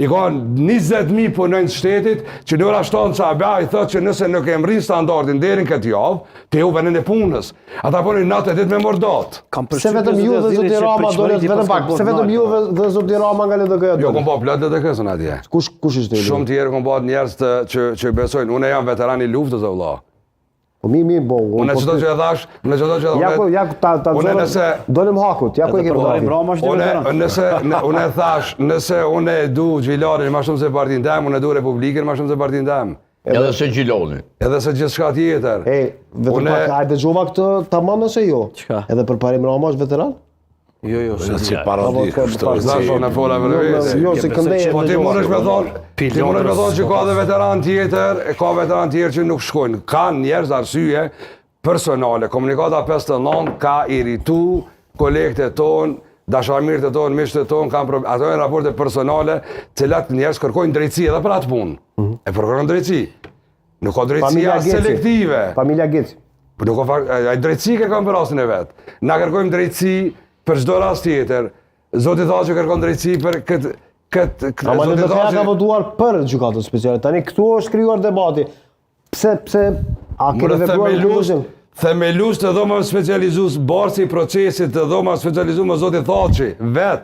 I ka 20.000 punojnë të shtetit që në ora 7 sabja i thotë që nëse nuk e mrin standardin deri në këtë javë, të ju vënën e punës. Ata punojnë natë e ditë me mordat. Se vetëm ju dhe zoti Rama dolet vetëm pak, se vetëm ju dhe zoti Rama nga LDK-ja. Jo, kom pa plot LDK-sën atje. Kush ishte? Shumë tjerë kom pa njerëz që besojnë. Unë jam veteran i luftës o vëlla. Po mi bo. Unë çdo që e thash, Ja ta dolim hakut, ja ku e ke Unë e thash, nëse unë e du Gjilanin më shumë se partinë tem, unë e du Republikën më shumë se partinë tem. Edhe se Gjiloni. Edhe se gjithçka tjetër. Vetëm pak hajde dëgjova këtë tamam ose jo? Edhe për parim Rama është veteran? Jo, si parodi. Në fola vetë. Jo, se këndej. Po ti mundesh me thonë që ka dhe veteran tjetër, ka veteran tjerë që nuk shkojnë. Ka njerëz arsye personale. Komunikata 59 ka irritu kolegët tonë, dashamirët e tonë, miqtë e tonë, kanë ato janë raporte personale, të cilat njerëz kërkojnë drejtësi edhe për atë punë. E kërkojnë drejtësi. Nuk ka drejtësia selektive. Familja Geci. Po nuk ka drejtësi që kanë për rastin e vet. Na kërkojmë drejtësi për çdo rast tjetër. Zoti tha që kërkon drejtësi për këtë Ama në LDK ka votuar për gjykatën speciale. Tani këtu është krijuar debati. Pse a keni vepruar në kundërshtim? Themelus të dhoma specializues borsi i procesit të dhoma specializuar me zoti Thaçi vet.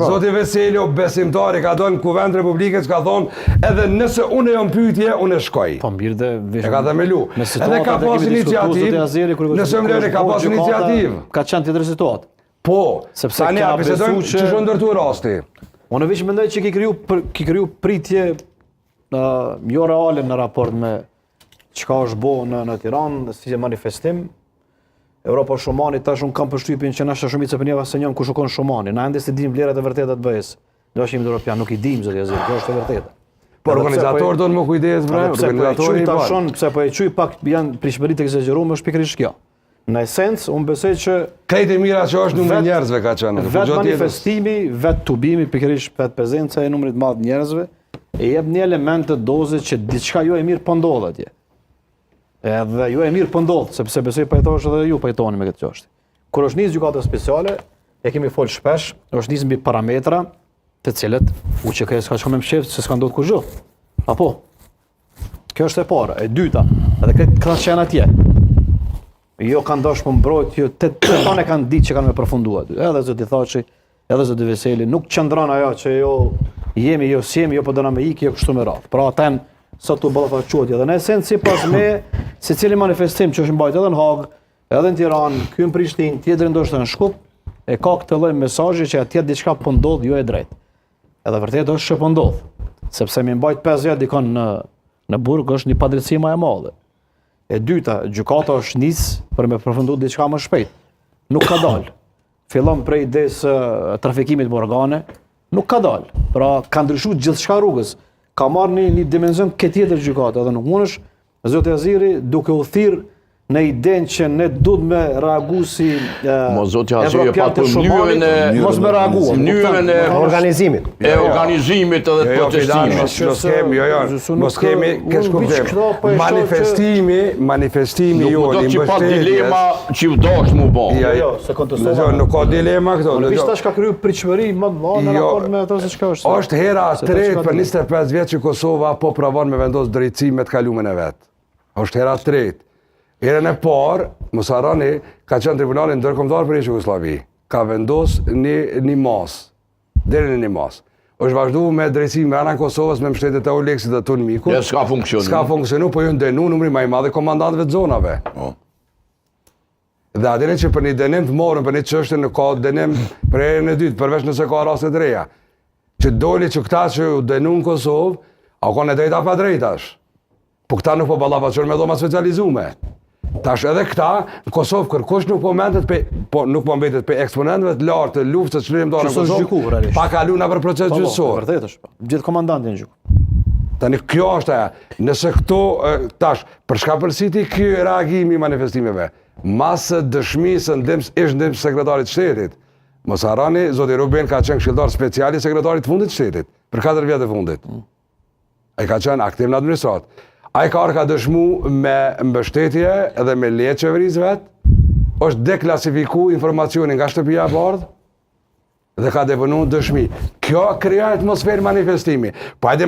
Zoti Veselio besimtari ka dhënë Kuvend Republikës ka thonë edhe nëse unë jam pyetje unë shkoj. Po mirë dhe e ka themelu. Edhe ka pas iniciativë. Nëse më lëni ka pas iniciativë. Ka qenë tjetër situatë. Po, tani a bisedojmë që është ndërtuar rasti. Unë veç mendoj që ki kriju pritje jo reale në raport me çka është bo në Tiranë, si manifestim. Europa Shumani tash unë kam përshtypjen që na shumica për njëva se njën ku shkon Shumani. Na ende se dim vlerat e vërteta të BE-s. Do jemi Europian, nuk i dim zoti Azir, kjo është e vërtetë. Po organizatorët do të më kujdes bre, organizatori i tashon, pse po e quaj pak janë prishmëritë të egzageruar, është pikërisht kjo. Në esencë, unë besoj që krejt e mira që është numri njerëzve ka qenë. Vetë manifestimi, vetë tubimi, pikërisht vetë prezenca e numrit madh njerëzve e jep një element të dozit që diçka jo e mirë po ndodh atje. Edhe jo e mirë po ndodh, sepse besoj pajtohesh edhe ju pajtoni me këtë çështje. Kur është nisë gjykata speciale, e kemi fol shpesh, është nisë mbi parametra të cilët UÇK s'ka shkuar me mshef se s'ka ndodhur kurrë. Apo. Kjo është e para, e dyta, edhe këtë ka qenë atje. Jo kanë dashur për mbrojtje, të tonë kanë ditë që kanë me përfunduar. Edhe zoti Thaçi, edhe zoti Veseli, nuk qëndron ajo që jo jemi, jo s'jemi, jo po dona me ikë, jo kështu me radhë. Pra ata sa tu ballafaqohet edhe në esencë sipas me secili manifestim që është mbajtur edhe në Hagë, edhe në Tiranë, këtu në Prishtinë, tjetër ndoshta në Shkup, e ka këtë lloj mesazhi që atje diçka po ndodh jo e drejtë. Edhe vërtet është që po ndodh, sepse mi mbajt 5 vjet dikon në burg është një padrejtësi më e madhe. E dyta, gjykata është nisë për me përfunduar diçka më shpejt. Nuk ka dalë. Fillon prej idesë trafikimit me organe, nuk ka dalë. Pra ka ndryshuar gjithçka rrugës. Ka marrë një dimension këtë tjetër gjykata, edhe nuk mundesh zoti Aziri duke u thirr në idenë që ne duhet me reagu si zoti Aziri pa për mënyrën e mos me reaguar, mënyrën e organizimit. E organizimit edhe të protestimit. Mos kemi kesh kuptim. Manifestimi jo i mbështetjes. Dilema që u dosh më bë. Jo, se kontestova. Nuk ka dilema këto. Në tash ka kryer pritshmëri më të madhe në raport me ato se çka është. Është hera e tretë për 25 vjet që Kosova po provon me vendos drejtësi me të kaluarën e vet. Është hera e tretë. Herën e parë, mos harroni, ka qenë tribunali ndërkombëtar për Jugosllavi. Ka vendos një mas, deri në një mas. Është vazhduar me drejtësi me anën Kosovës me mbështetjet e Oleksit dhe Tun Miku. Ja s'ka funksionuar. S'ka funksionuar, po ju ndenu numri më i madh i komandantëve të zonave. Dhe atëherë që për një dënim të morën për një çështje në ka dënim për herën e dytë, përveç nëse ka raste të reja. Që doli që këta që u dënuan në Kosovë, a kanë drejta pa drejtash. Po këta nuk po ballafaqohen me dhoma specializuar. Tash edhe këta në Kosovë kërkush nuk po mbetet pe eksponentëve të lartë të luftës çlirimtare në Kosovë. Pa kaluar për proces gjyqësor. Vërtet është. Gjithë komandantin gjyku. Tani kjo është ajo. Nëse këto tash për çka përsiti ky reagimi i manifestimeve, masë dëshmisë ndem sekretarit të shtetit. Mos harroni, zoti Ruben ka qenë këshilltar special i sekretarit të fundit të shtetit për 4 vjet e fundit. Ai ka qenë aktiv në administratë. Ai ka dëshmu me mbështetje edhe me leje qeverisë vet, është deklasifiku informacionin nga shtëpia e bardhë, dhe ka deponu dëshmi. Kjo krijon atmosferë manifestimi. Po hajde